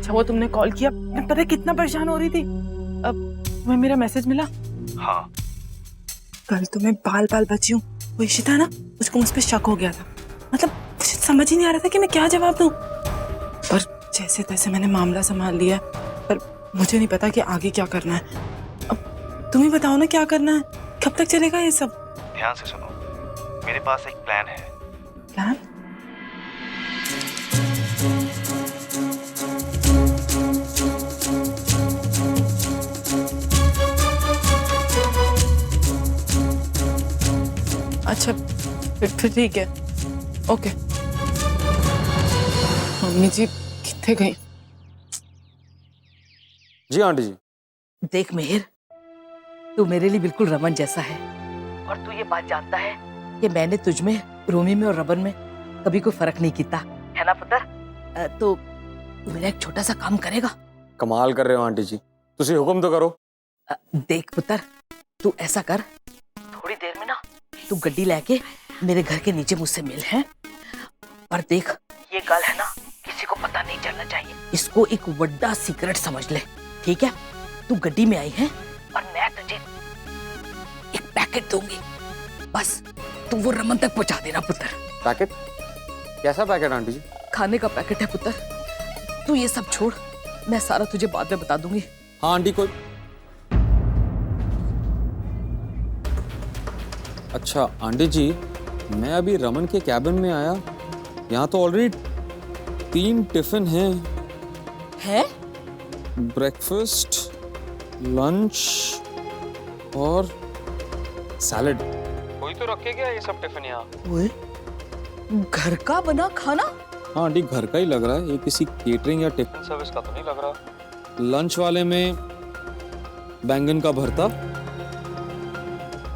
अच्छा वो तुमने कॉल किया, मैं पता है कितना परेशान हो रही थी। अब तुम्हें मेरा मैसेज मिला? हाँ। कल तो मैं बाल बाल बची हूँ। वो इशिता ना, उसको मुझ पर शक हो गया था। मतलब मुझे समझ ही नहीं आ रहा था कि मैं क्या जवाब दूँ। पर जैसे तैसे मैंने मामला संभाल लिया, पर मुझे नहीं पता कि आगे क्या करना है। अब तुम ही बताओ ना क्या करना है, कब तक चलेगा ये सब? ध्यान से सुनो, मेरे पास एक प्लान है। प्लान? अच्छा फिर ठीक है, ओके। मम्मी जी कितने गई? जी आंटी जी। देख मेहर, तू मेरे लिए बिल्कुल रमन जैसा है, और तू ये बात जानता है कि मैंने तुझ में, रोमी में और रमन में कभी कोई फर्क नहीं किया, है ना पुत्र? तो तू मेरा एक छोटा सा काम करेगा? कमाल कर रहे हो आंटी जी, तुसी हुक्म तो करो। देख पुत्र, तू ऐसा कर, थोड़ी देर में ना तू गड्डी लेके मेरे घर के नीचे मुझसे मिल है। पर देख, ये गल है ना, किसी को पता नहीं चलना चाहिए। इसको एक बड़ा सीक्रेट समझ ले, ठीक है? तू गड्डी में आई है और मैं तुझे एक पैकेट दूंगी, बस तू वो रमन तक पहुंचा देना पुत्र। पैकेट? कैसा पैकेट आंटी जी? खाने का पैकेट है पुत्र, तू ये सब छोड़, मैं सारा तुझे बाद में बता दूंगी। हाँ आंटी। कोई अच्छा आंटी जी, मैं अभी रमन के कैबिन में आया, यहाँ तो ऑलरेडी 3 टिफिन हैं। ब्रेकफास्ट, लंच और सैलेड। कोई तो रखे क्या ये सब टिफिन यहाँ? ओए, घर का बना खाना? हाँ आंटी, घर का ही लग रहा है, ये किसी केटरिंग या टिफिन सर्विस का तो नहीं लग रहा। लंच वाले में बैंगन का भरता,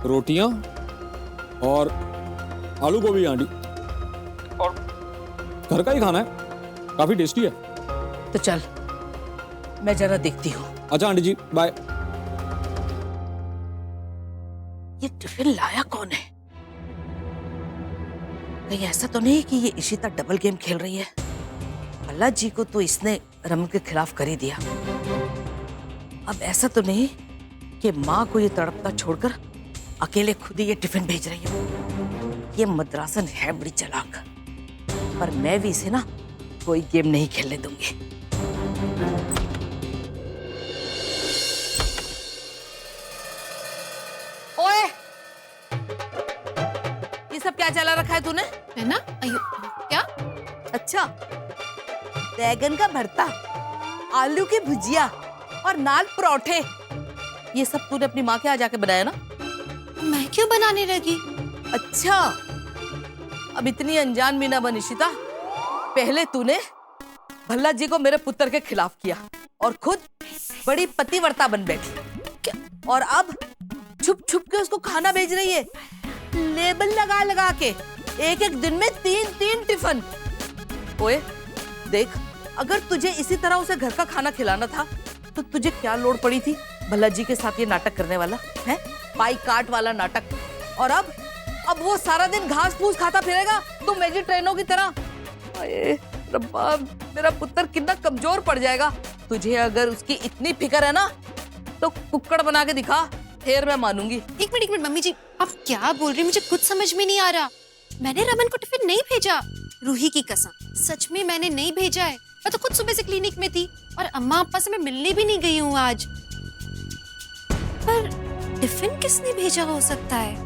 रोटियां और आलू गोभी आंटी, और घर का ही खाना है, काफी टेस्टी है। तो चल मैं जरा देखती हूँ। अच्छा आंटी जी, बाय। ये टिफिन लाया कौन है? कहीं ऐसा तो नहीं कि ये इशिता डबल गेम खेल रही है? अल्लाह जी को तो इसने रमन के खिलाफ कर ही दिया। अब ऐसा तो नहीं कि माँ को ये तड़पता छोड़कर अकेले खुद ही ये टिफिन भेज रही है। ये मद्रासन है बड़ी चालाक, पर मैं भी इसे ना कोई गेम नहीं खेलने दूंगी। ओए, ये सब क्या चला रखा है तूने? है ना? अयो, क्या? अच्छा, बैगन का भरता, आलू की भुजिया और नाल परोठे, ये सब तूने अपनी माँ के यहाँ जाके बनाया ना? मैं क्यों बनाने लगी? अच्छा, अब इतनी अनजान भी ना बन इशिता। पहले तूने भल्ला जी को मेरे पुत्र के खिलाफ किया और खुद बड़ी पतिव्रता बन बैठी, और अब छुप छुप के उसको खाना भेज रही है, लेबल लगा लगा के, एक एक दिन में 3-3 टिफिन। ओए देख, अगर तुझे इसी तरह उसे घर का खाना खिलाना था तो तुझे क्या लोड़ पड़ी थी भल्ला जी के साथ ये नाटक करने वाला है, पाई काट वाला नाटक। और अब वो सारा दिन घास फूस खाता फिरेगा तुम वेजिटेरियनों की तरह। अरे रब्बा, मेरा पुत्र कितना कमजोर पड़ जाएगा। तुझे अगर उसकी इतनी फिक्र है ना तो कुक्कड़ बना के दिखा, फिर मैं मानूंगी। एक मिनट मम्मी जी, आप क्या बोल रही हैं? मुझे कुछ समझ में नहीं आ रहा। मैंने रमन को टिफिन नहीं भेजा, रूही की कसम, सच में मैंने नहीं भेजा है। मैं तो खुद सुबह से क्लिनिक में थी और अम्मा अप्पा से मैं मिलने भी नहीं गई हूँ आज। पर टिफिन किसने भेजा हो सकता है?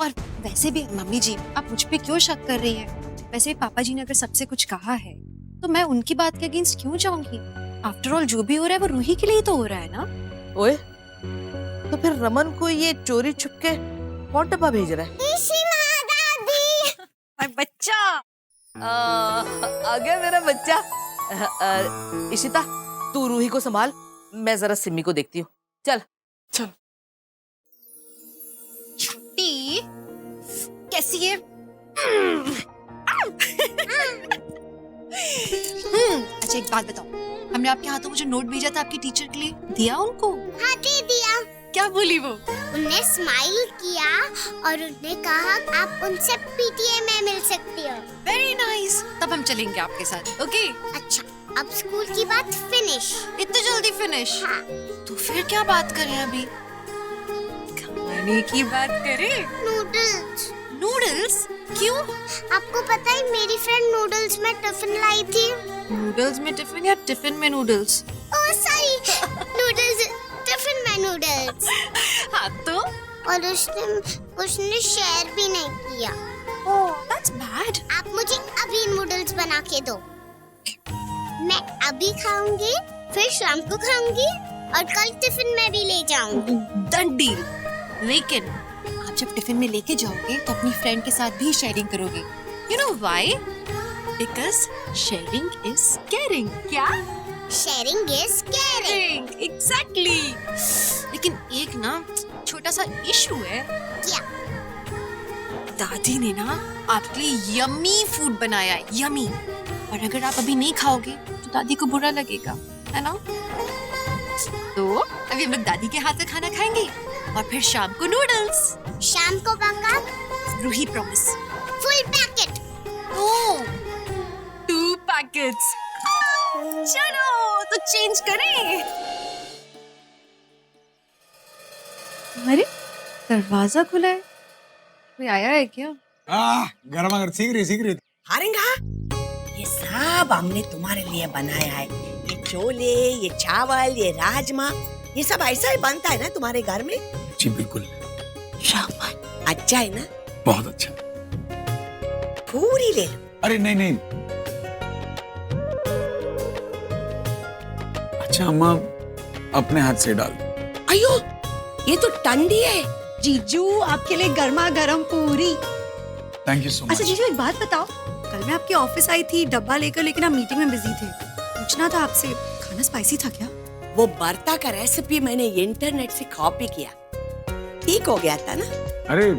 और वैसे भी मम्मी जी, आप मुझ पे क्यों शक कर रही हैं? वैसे भी पापा जी ने अगर सबसे कुछ कहा है तो मैं उनकी बात के अगेंस्ट क्यों जाऊंगी? आफ्टर ऑल जो भी हो रहा है वो रूही के लिए तो हो रहा है ना। ओए, तो फिर रमन को ये चोरी छुपके कौन डब्बा भेज रहा है? बच्चा आ गया मेरा बच्चा। इशिता, तू रूही को संभाल, मैं जरा सिमी को देखती हूँ। चल चल। छुट्टी कैसी है? अच्छा एक बात बताओ, हमने आपके हाथों में जो नोट भेजा था आपकी टीचर के लिए, दिया उनको? हाँ दे दिया। क्या बोली वो? उन्हें स्माइल किया और उन्हें कहा आप उनसे पीटीए में मिल सकती हो। वेरी नाइस, तब हम चलेंगे आपके साथ। ओके अच्छा। अब स्कूल की बात फिनिश। इतनी जल्दी फिनिश? हाँ। तो फिर क्या बात करें अभी? खाने की बात करें? नूडल्स। नूडल्स? क्यों? आपको पता है मेरी फ्रेंड नूडल्स में टिफिन लाई थी। नूडल्स में टिफिन या टिफिन में noodles? Oh sorry, noodles tiffin में नूडल्स। हाँ तो? और उसने शेयर भी नहीं किया। ओह, दैट्स बैड। आप मुझे अभी नूडल्स बना के दो। मैं अभी खाऊंगी, फिर शाम को खाऊंगी और कल टिफिन में भी ले जाऊंगी। Done deal. लेकिन आप जब टिफिन में लेके जाओगे तो अपनी फ्रेंड के साथ भी शेयरिंग करोगे। You know why? Because sharing is caring. क्या? Sharing is caring. एग्जैक्टली। लेकिन एक ना छोटा सा इशू है। क्या? दादी ने ना आपके लिए यम्मी फूड बनाया है, यम्मी। और अगर आप अभी नहीं खाओगे तो दादी को बुरा लगेगा, है ना? तो अभी हम लोग दादी के हाथ से खाना खाएंगे और फिर शाम को नूडल्स। शाम को पक्का? Roohi promise. Full packet. Oh, 2 packets. चलो तो चेंज करें। अरे दरवाजा खुला है, कोई आया है क्या? गरमा गरम सीख रही। हारेंगा, ये सब हमने तुम्हारे लिए बनाया है। ये छोले, ये चावल, ये राजमा, ये सब ऐसा ही बनता है ना तुम्हारे घर में? जी बिल्कुल। रामन, अच्छा है ना? बहुत अच्छा। पूरी ले लो। अरे नहीं। अच्छा अम्मा, अपने हाथ से डाल दो। अयो, ये तो ठंडी है। जीजू आपके लिए गर्मा गर्म पूरी। थैंक यू सो अच्छा मच। जीजू एक बात बताओ, कल मैं आपके ऑफिस आई थी डब्बा लेकर, लेकिन आप मीटिंग में बिजी थे। पूछना था आपसे, खाना स्पाइसी था क्या? वो बर्ता का रेसिपी मैंने इंटरनेट से कॉपी किया, ठीक हो गया था ना? अरे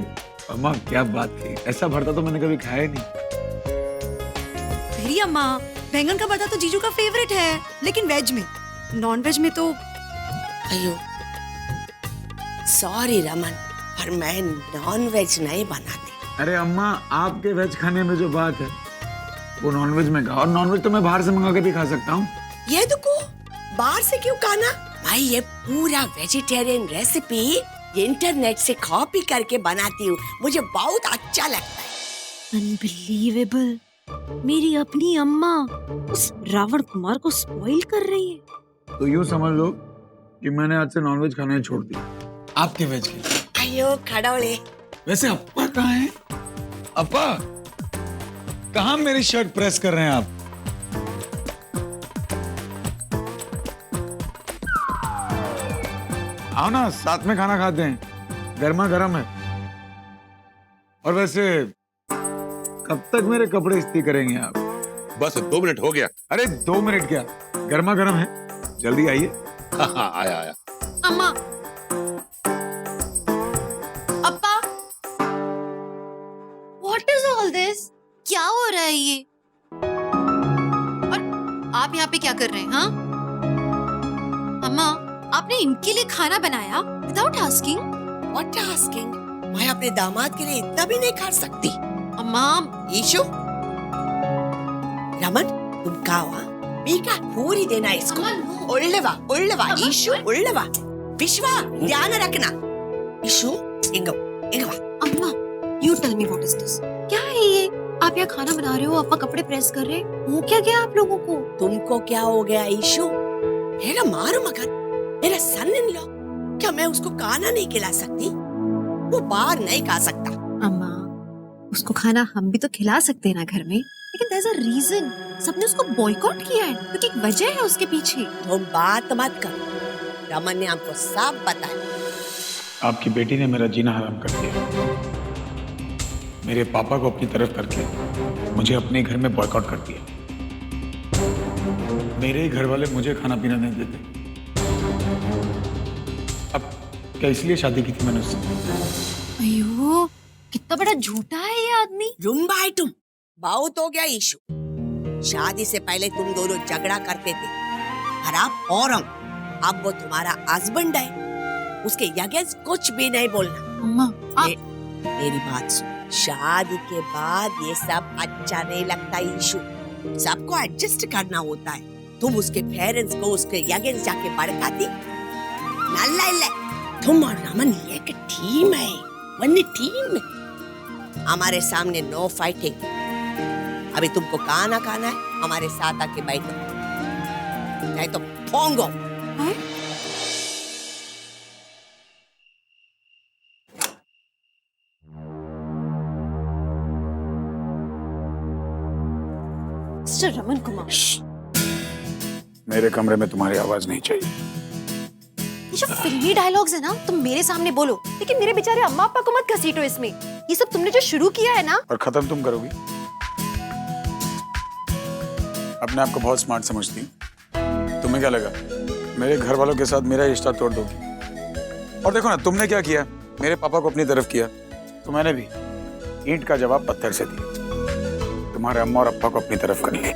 अम्मा क्या बात की, ऐसा भरता तो मैंने कभी खाया ही नहीं। मेरी अम्मा, बैंगन का भरता तो जीजू का फेवरेट है, लेकिन वेज में, नॉन वेज में तो। अयो सॉरी रमन, पर मैं नॉन वेज नहीं बनाती। अरे अम्मा, आपके वेज खाने में जो बात है वो नॉन वेज में का, और नॉन वेज तो मैं बाहर से मंगा के भी खा सकता हूँ। ये देखो, बाहर से क्यों खाना? भाई ये पूरा वेजिटेरियन रेसिपी इंटरनेट से कॉपी करके बनाती हूँ, मुझे बहुत अच्छा लगता है। अनबिलीवेबल, मेरी अपनी अम्मा उस रावण कुमार को स्पॉइल कर रही है। तो यूँ समझ लो कि मैंने आज से नॉन वेज खाना ही छोड़ दिया आपके वेज के लिए। अयो खड़ौले। वैसे अप्पा कहाँ हैं? अप्पा, कहाँ मेरी शर्ट प्रेस कर रहे हैं आप? आओ ना, साथ में खाना खाते हैं, गर्मा गर्म है। और वैसे कब तक मेरे कपड़े इस्त्री करेंगे आप? बस 2 मिनट हो गया। अरे 2 मिनट क्या, गर्मा गर्म है, जल्दी आइए। हाँ, आया। अम्मा, अप्पा, व्हाट इज ऑल दिस? क्या हो रहा है ये? और आप यहाँ पे क्या कर रहे हैं? हाँ अम्मा, आपने इनके लिए खाना बनाया विदाउट आस्किंग? What asking? मैं अपने दामाद के लिए इतना भी नहीं कर सकती। अम्मा, ईशु, रमन तुम खाओ। बीका पूरी देना इसको। उल्लवा ईशु, उल्लवा विश्वा, ध्यान रखना। ईशु इंगो अम्मा, you tell me what is this? क्या है ये? आप यहाँ खाना बना रहे हो, आपका कपड़े प्रेस कर रहे हैं, हो क्या गया आप लोगों को? तुमको क्या हो गया ईशु? मेरा मारो मगन, मेरा सन इन लॉ, क्या मैं उसको खाना नहीं खिला सकती? वो बाहर नहीं खा सकता। अम्मा, उसको खाना हम भी तो खिला सकते हैं ना घर में, लेकिन there's a reason. सबने उसको बॉयकॉट किया है क्योंकि एक वजह है उसके पीछे। तुम बात मत करो, रमन ने हमको सब बताया। आपकी बेटी ने मेरा जीना हराम कर दिया, मेरे पापा को अपनी तरफ करके मुझे अपने घर में बॉयकॉट कर दिया। मेरे ही घर वाले मुझे खाना पीना नहीं देते। अब क्या इसलिए शादी की थी मैंने उससे? अयो, कितना बड़ा झूठा है ये आदमी। रुम्बा है तुम, बहुत हो गया ईशु। शादी से पहले तुम दोनों झगड़ा करते थे, और अब वो तुम्हारा हस्बैंड है, उसके अगेंस्ट कुछ भी नहीं बोलना। अम्मा, मेरी बात सुन, शादी के बाद ये सब अच्छा नहीं लगता ईशु, सबको एडजस्ट करना होता है। तुम उसके पेरेंट्स को उसके अगेंस्ट जाके भड़काती नल्ला इल्ले तुम और रमन एक टीम है वन टीम हमारे सामने नो फाइटिंग अभी तुमको कहना है हमारे साथ आके बैठो नहीं तो फोंगो मिस्टर रमन कुमार, मेरे कमरे में तुम्हारी आवाज नहीं चाहिए। ये जो फिल्मी डायलॉग्स है ना तुम मेरे सामने बोलो, लेकिन मेरे बेचारे अम्मा पापा को मत घसीटो इसमें। ये सब तुमने जो शुरू किया है ना, और खत्म तुम करोगी। अपने आप को बहुत स्मार्ट समझती हूँ। तुम्हें क्या लगा मेरे घर वालों के साथ मेरा रिश्ता तोड़ दोगी? और देखो ना तुमने क्या किया, मेरे पापा को अपनी तरफ किया तो मैंने भी ईंट का जवाब पत्थर से दिया। तुम्हारे अम्मा और अप्पा को अपनी तरफ कर लिया।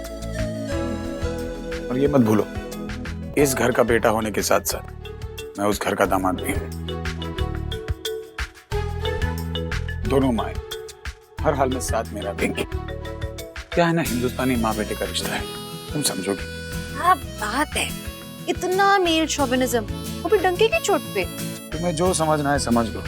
और ये मत भूलो, इस घर का बेटा होने के साथ साथ मैं उस घर का दामाद भी हूँ। दोनों माए हर हाल में साथ मेरा देंगी। क्या है ना, हिंदुस्तानी माँ बेटे का रिश्ता है, तुम समझोगी। क्या बात है, इतना मेल शोविनिज्म, वो भी डंके की चोट पे। तुम्हें जो समझना है समझ लो।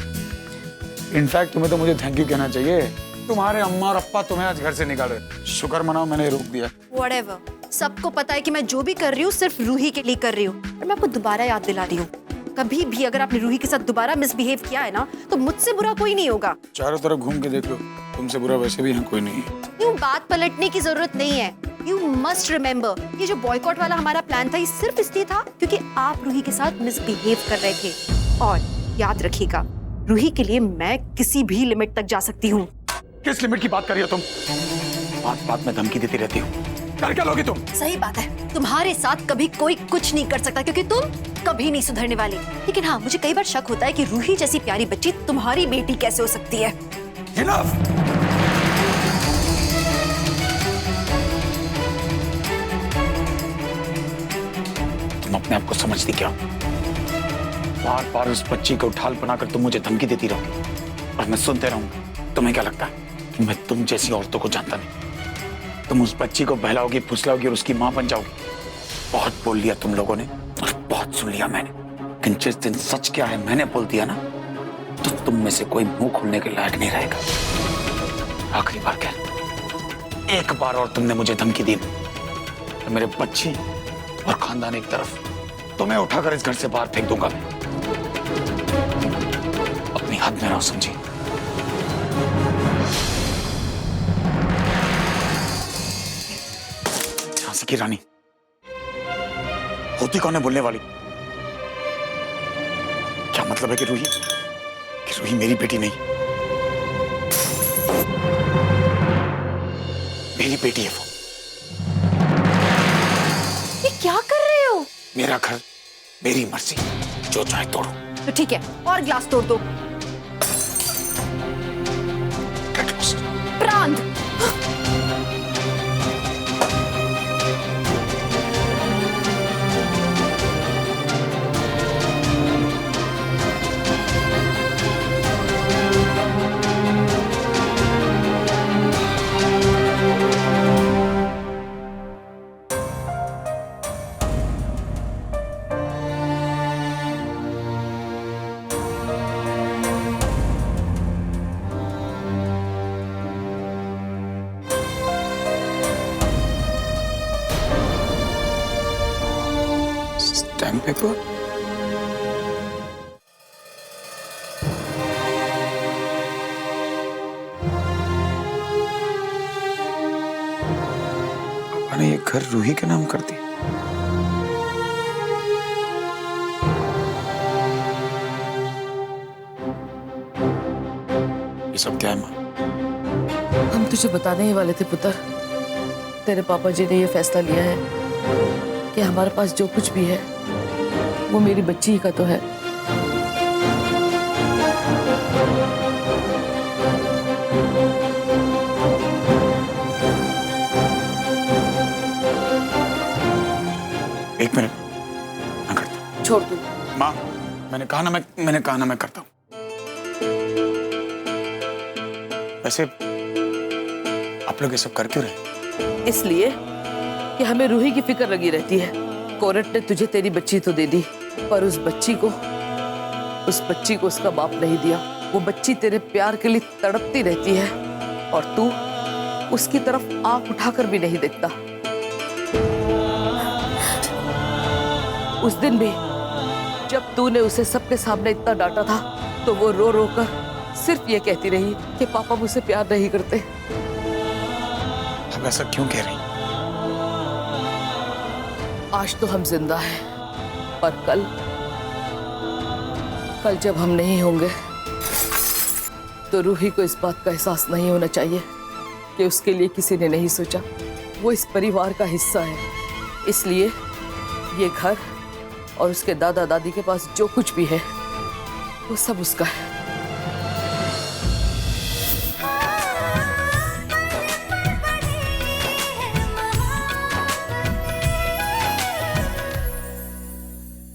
इनफैक्ट तुम्हें तो मुझे थैंक यू कहना चाहिए। तुम्हारे अम्मा और अप्पा तुम्हें आज घर से निकाल रहे, शुक्र मनाओ मैंने रोक दिया। Whatever, सबको पता है कि मैं जो भी कर रही हूँ सिर्फ रूही के लिए कर रही हूँ। और मैं आपको दोबारा याद दिला रही हूँ, कभी भी अगर आपने रूही के साथ दोबारा मिसबिहेव किया है ना तो मुझसे बुरा कोई नहीं होगा। चारों तरफ घूम के देख लो, तुमसे बुरा वैसे भी यहाँ कोई नहीं है। यूँ बात पलटने की जरूरत नहीं है। यू मस्ट रिमेम्बर, ये जो बॉयकॉट वाला हमारा प्लान था ये सिर्फ इसलिए था क्योंकि आप रूही के साथ मिसबिहेव कर रहे थे। और याद रखिएगा, रूही के लिए मैं किसी भी लिमिट तक जा सकती हूँ। किस लिमिट की बात कर रही हो तुम? बात बात में धमकी देती रहती हो, कर क्या लोगी तुम? सही बात है, तुम्हारे साथ कभी कोई कुछ नहीं कर सकता क्योंकि तुम कभी नहीं सुधरने वाली। लेकिन हाँ, मुझे कई बार शक होता है कि रूही जैसी प्यारी बच्ची तुम्हारी बेटी कैसे हो सकती है। Enough! तुम अपने आप को समझती क्या? बार बार उस बच्ची को उठाल बनाकर तुम मुझे धमकी देती रहोगी और मैं सुनते रहूंगा। तुम्हें क्या लगता है कि मैं तुम जैसी औरतों को जानता नहीं? तुम उस बच्ची को बहलाओगी, फुसलाओगी और उसकी मां बन जाओगी। बहुत बोल लिया तुम लोगों ने और बहुत सुन लिया मैंने, लेकिन जिस दिन सच क्या है मैंने बोल दिया ना, तो तुम में से कोई मुंह खोलने के लायक नहीं रहेगा। आखिरी बार कह, एक बार और तुमने मुझे धमकी दी तो मेरे बच्ची और खानदान एक तरफ, तुम्हें उठाकर इस घर से बाहर फेंक दूंगा मैं। अपनी हद में रहो, समझी? झांसी की रानी होती कौन है बोलने वाली? क्या मतलब है कि रूही मेरी बेटी नहीं, मेरी बेटी है वो। ये क्या कर रहे हो? मेरा घर, मेरी मर्जी, जो चाहे तोड़ो। तो ठीक है, और ग्लास तोड़ दो। प्रांत, स्टैम्प पेपर? पापा ने ये घर रूही के नाम कर दिया। ये सब क्या है माँ? हम तुझे बताने ही वाले थे पुत्र, तेरे पापा जी ने ये फैसला लिया है कि हमारे पास जो कुछ भी है वो मेरी बच्ची का तो है। एक मिनट, मैं करता हूँ। छोड़ दो माँ, मैंने कहा ना मैं करता हूँ। वैसे आप लोग ये सब कर क्यों रहे? इसलिए कि हमें रूही की फिक्र लगी रहती है। कोर्ट ने तुझे तेरी बच्ची तो दे दी, पर उस बच्ची को उसका बाप नहीं दिया। वो बच्ची तेरे प्यार के लिए तड़पती रहती है और तू उसकी तरफ आंख उठाकर भी नहीं देखता। उस दिन भी जब तूने उसे सबके सामने इतना डांटा था तो वो रो रो कर सिर्फ ये कहती रही कि पापा मुझसे प्यार नहीं करते। अब ऐसा क्यों कह रही? आज तो हम जिंदा हैं, पर कल जब हम नहीं होंगे तो रूही को इस बात का एहसास नहीं होना चाहिए कि उसके लिए किसी ने नहीं सोचा। वो इस परिवार का हिस्सा है, इसलिए ये घर और उसके दादा दादी के पास जो कुछ भी है वो सब उसका है।